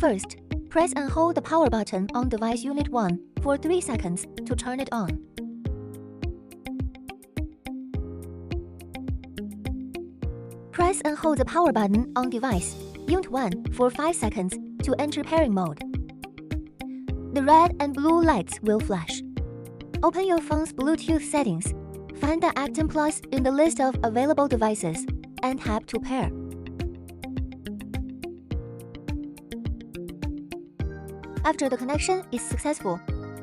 First, press and hold the power button on device unit 1 for 3 seconds to turn it on. Press and hold the power button on device unit 1 for 5 seconds to enter pairing mode. The red and blue lights will flash. Open your phone's Bluetooth settings. Find the X10 Plus in the list of available devices and tap to pair. After the connection is successful,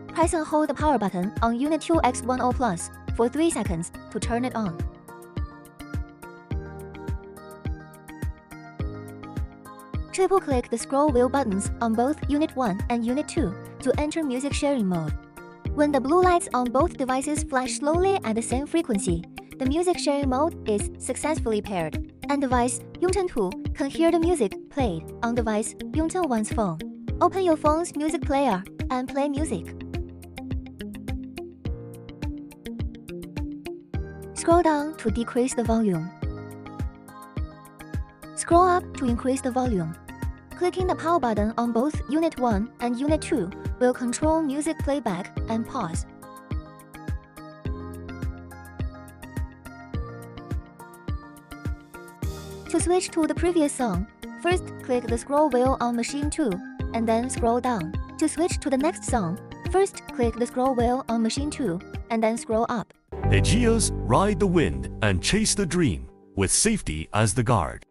press and hold the power button on Unit 2 X10 Plus for 3 seconds to turn it on. Triple-click the scroll wheel buttons on both Unit 1 and Unit 2 to enter music sharing mode. When the blue lights on both devices flash slowly at the same frequency, the music sharing mode is successfully paired, and device Unit 2 can hear the music played on device Unit 1's phone. Open your phone's music player and play music. Scroll down to decrease the volume. Scroll up to increase the volume. Clicking the power button on both Unit 1 and Unit 2 will control music playback and pause. To switch to the previous song, first click the scroll wheel on Machine 2 and then scroll down. To switch to the next song, first click the scroll wheel on Machine 2 and then scroll up. EJEAS, ride the wind and chase the dream with safety as the guard.